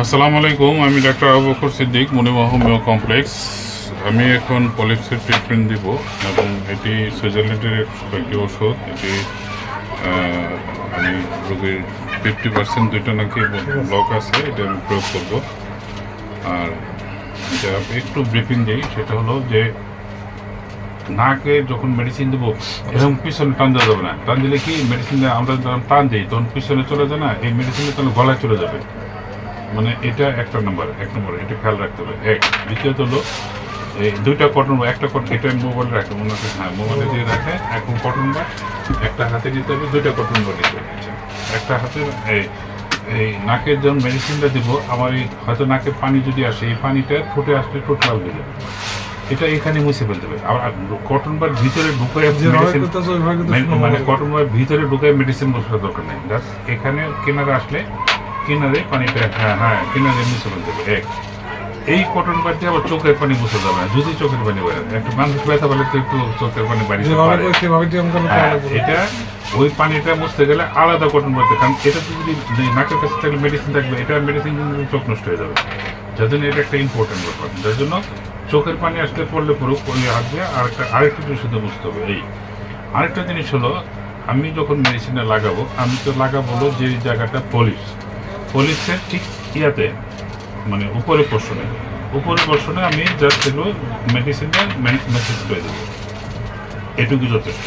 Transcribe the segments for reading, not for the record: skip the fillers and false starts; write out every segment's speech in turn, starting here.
আসসালামু আলাইকুম, আমি doctor Abu Bakr Siddique, Monima homeo complex. আমি এখন পলিপসের ট্রিটমেন্ট দিব এবং এটি সুইজারল্যান্ডের একটি ওষুধ। এটি আমি রোগীর 50% দুইটা নাকি ব্লক আছে, এটা আমি প্রয়োগ করব। আর এটা একটু ব্রিফিং দিই, সেটা হলো যে নাকে যখন মেডিসিন দেবো এরকম পিছনে টান দেওয়া যাবে না। টান দিলে কি মেডিসিন আমরা যখন টান দিই তখন পিছনে চলে যায় না, এই মেডিসিনটা তাহলে গলায় চলে যাবে। মানে এটা এক নম্বর এটা খেয়াল রাখতে হবে। দ্বিতীয়ত হলো এই দুইটা কটন, একটা এটা মোবাইলে রাখে, মনে হচ্ছে হ্যাঁ মোবাইলে দিয়ে রাখে। এখন কটন বা একটা হাতে নিতে হবে, দুইটা কটন বা নিতে হবে। একটা হাতে এই নাকের যখন মেডিসিনটা দিব, আমার এই হয়তো নাকে পানি যদি আসে, এই পানিটা ঠোঁটে আসলে ঠোঁট লাল হয়ে যাবে, এটা এখানে মুছে ফেলতে হবে। আবার কটন বার ভিতরে ঢুকায় মেডিসিন, মানে কটন বার ভিতরে ঢুকায় মেডিসিন বসার দরকার নেই। এখানে কিনারে আসলে কিনারে পানিটা কিনারে মুছে ফেলতে হবে। এই কটন বার দিয়ে আবার চোখের পানি মুছে যাবে না, যদি চোখের পানি বেড়ে একটু মানুষ ব্যথা পেলে তো একটু চোখের পানি বাড়িতে এটা ওই পানিটা মুছতে গেলে আলাদা কটন বাড়তে, কারণ এটা যদি নাকের কাছে থাকলে মেডিসিন থাকবে, এটা মেডিসিন চোখ নষ্ট হয়ে যাবে। যার জন্য এটা একটা ইম্পর্টেন্ট ব্যাপার। যার জন্য চোখের পানি আসলে পড়লে পড়ে হাত দিয়ে আরেকটা জিনিস শুধু বুঝতে হবে। আরেকটা জিনিস হলো, আমি যখন মেডিসিনটা লাগাবো, আমি তো লাগাবো হলো যে জায়গাটা পলিশের ঠিক ইয়াতে, মানে উপরে পোর্শনে আমি জাস্ট এগুলো মেডিসিনটা মেসেজ করে দেবো, এটুকু যথেষ্ট।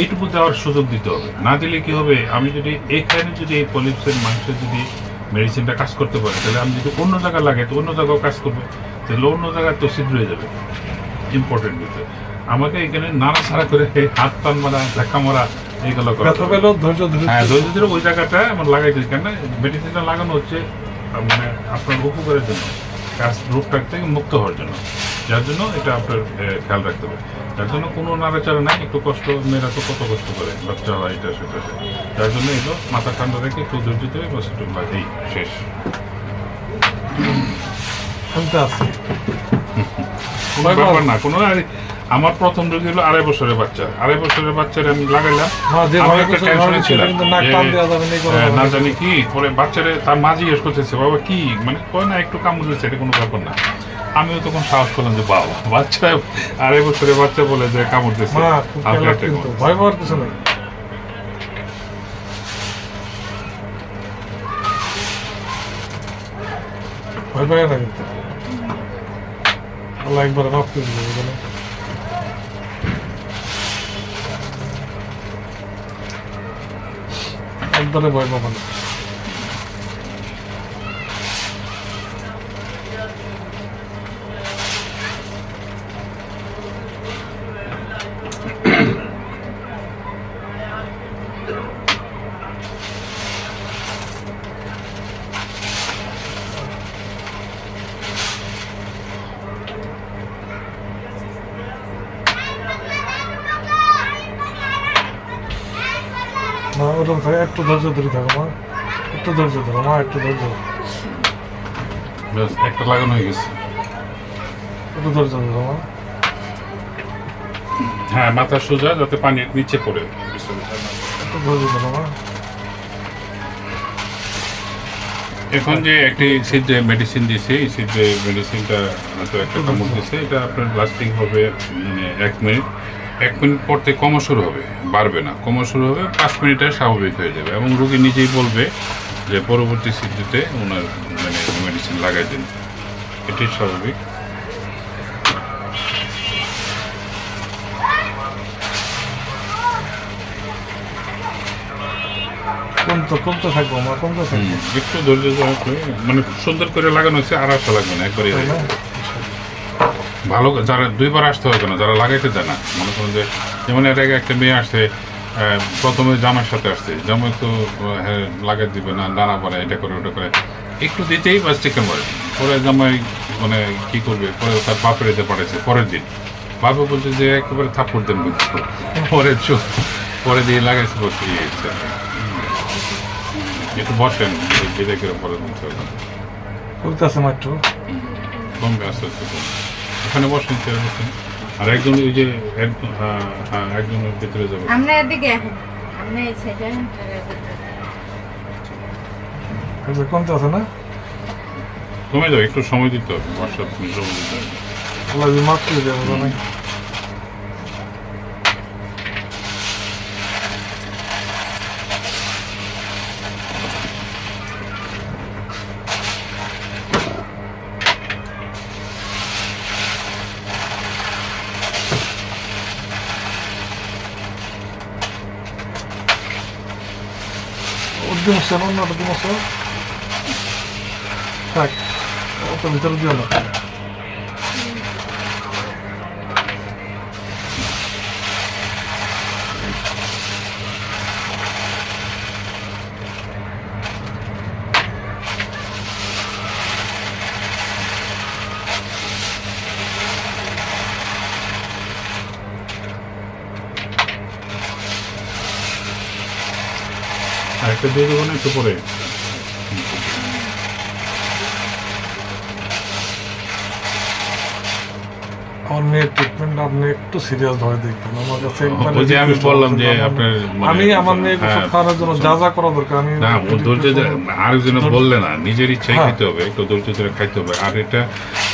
এইটুকু দেওয়ার সুযোগ দিতে হবে। না দিলে কি হবে, আমি যদি এখানে যদি এই পলিপসের মাংসে যদি মেডিসিনটা কাজ করতে পারে, তাহলে আমি যদি অন্য জায়গায় লাগাই তো অন্য জায়গাও কাজ করবে, তাহলে অন্য জায়গায় তো ছিদ্র হয়ে যাবে। ইম্পর্টেন্ট বিষয়, আমাকে এখানে নাড়াছাড়া করে হাত টান মারা, ধাক্কা মারা, এইগুলো ধৈর্য ধরে ওই জায়গাটা আমার লাগাইতে, কেন মেডিসিনটা লাগানো হচ্ছে মানে আপনার উপকারের জন্য, রোগটা থেকে মুক্ত হওয়ার জন্য। যার জন্য এটা আপনার খেয়াল রাখতে হবে। যার জন্য কোনো নাড়াচাড়া নাই, একটু কষ্ট, মেয়েরা তো কত কষ্ট করে, বাচ্চা হয় এটা সেটা। যার জন্য এগুলো মাথা ঠান্ডা রেখে একটু ধৈর্য ধরে বাস একটু এই শেষ। কোনো ব্যাপার না, কোনো। আমার প্রথম রোগী হলো 2.5 বছরের বাচ্চা। 2.5 বছরের বাচ্চারা আমি লাগাইলাম, না জানি কি পরে বাচ্চারা, তার মা জিজ্ঞেস করতেছে বাবা কি, মানে কয় না একটু কামড় দিচ্ছে, এটা কোনো ব্যাপার না। আমিও তখন সাহস করলাম যে বাবা, বাচ্চা 2.5 বছরের বাচ্চা বলে যে কামড় দিচ্ছে, ভয় পাওয়ার কিছু নেই। ভয় পায় না, কিন্তু আল্লাহ একবার মাফ করে দিল, একবারে ভয় পাবো না। না ওরকম থাকে, একটু ধৈর্য ধরে থাকো মা, একটু ধৈর্য ধরো মা, একটু ধৈর্য, একটা লাগানো হয়ে গেছে, একটু ধৈর্য ধরো মা। হ্যাঁ, মাথা সোজা যাতে পানির নিচে পড়ে, একটু ধৈর্য ধরো মা। এখন যে একটি সিদ্ধে মেডিসিন দিয়েছে, এই সিদ্ধে মেডিসিনটা হয়তো একটা কামড় দিয়েছে, এটা আপনার লাস্টিং হবে মানে 1 মিনিট। 1 মিনিট পর থেকে কমা শুরু হবে, বাড়বে না, কমা শুরু হবে, 5 মিনিটে স্বাভাবিক হয়ে যাবে। এবং রোগী নিজেই বলবে যে পরবর্তী সিদ্ধতে ওনার মানে মেডিসিন লাগাই দিন, এটি স্বাভাবিক। কমতে থাকবো মা, কমতে থাকবো, একটু ধৈর্য ধরে, মানে সুন্দর করে লাগানো হচ্ছে, আর আসা লাগবে না, একবারই ভালো। যারা 2 বার আসতে হবে না, যারা লাগাইতে দেয় না, মনে করেন যে যেমন এর আগে একটা মেয়ে আসছে, প্রথমে জামার সাথে আসছে, জামাই তো হ্যাঁ লাগাই দিবে না, দানা পরে এটা করে ওটা করে, একটু দিতেই বাস চিকেন মারে। পরে জামাই মানে কি করবে, পরে তার বাপের এতে পাঠাইছে পরের দিন, বাপে বলছে যে একেবারে থাপ্পড় দেন, পরে দিয়ে লাগাইছে, বসে একটু বসেন, বিদেকের পরে করতেছে মা, একটু কমবে আস্তে আস্তে কমবে। ওখানে বসেন, চেয়ারে বসেন। আর একজন ওই যে একজনের ভিতরে যাবে, আমরা এদিকে এখন আমরা এই সাইডে কমতে আছে না। কমে যাবে, একটু সময় দিতে হবে, বর্ষা সময় দিতে হবে। আল্লাহ মাফ করে দেবো জানাই। উদ্যম সেন না উদ্যম সেন থাক, অত ভিতরে দিও না। আর একটা দিয়ে দেবো না একটু পরে? আমার মেয়ের ট্রিটমেন্ট আপনি একটু সিরিয়াস ভাবে দেখবেন। আমার কাছে একবার ওই যে আমি বললাম যে আপনার আমি আমার মেয়েকে হ্যাঁ, সব খাওয়ানোর জন্য যা যা করা দরকার আমি না ও ধৈর্য আরেকজনে বললে না, নিজের ইচ্ছাই হ্যাঁ। খেতে হবে, একটু ধৈর্য ধরে খাইতে হবে। আর এটা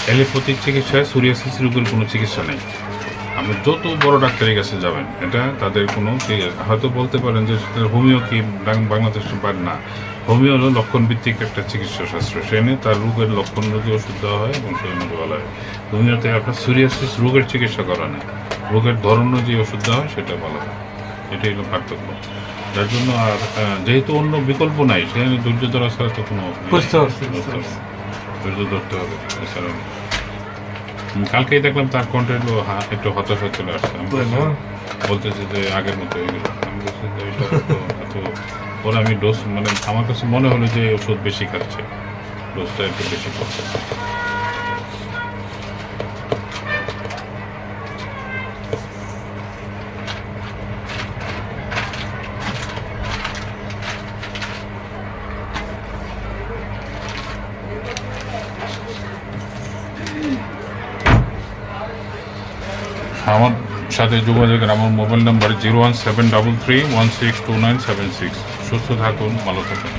অ্যালোপ্যাথিক চিকিৎসায় সোরিয়াসিস রোগের কোনো চিকিৎসা নেই। আপনি যত বড় ডাক্তারের কাছে যাবেন, এটা তাদের কোনো হয়তো বলতে পারেন যে হোমিও কি বাংলাদেশে পারেন না। হোমিও হলো লক্ষণ ভিত্তিক একটা চিকিৎসা শাস্ত্র, সেখানে তার রোগের লক্ষণ অনুযায়ী ওষুধ দেওয়া হয় এবং সেই অনুযায়ী বলা হয়। হোমিওতে আপনার সোরিয়াসিস রোগের চিকিৎসা করা নেই, রোগের ধরন অনুযায়ী ওষুধ দেওয়া হয়, সেটা বলা হয়। এটাই হলো পার্থক্য। যার জন্য আর যেহেতু অন্য বিকল্প নাই, সেখানে ধৈর্য ধরা ছাড়া তো কোনো বুঝতে পারছি, ধৈর্য ধরতে হবে এছাড়া। কালকেই দেখলাম তার কন্টেন্ট একটু হতাশা চলে আসছে। আমি তাই না? বলতেছি যে আগের মতো হয়ে গেল। আমি বলছি যে এটা এত ওরা আমি ডোজ মানে আমার কাছে মনে হলো যে ওষুধ বেশি খাচ্ছে, ডোজটা একটু বেশি করছে। আমার সাথে যোগাযোগের আমার মোবাইল নাম্বার 01733162976। সুস্থ থাকুন, ভালো থাকুন।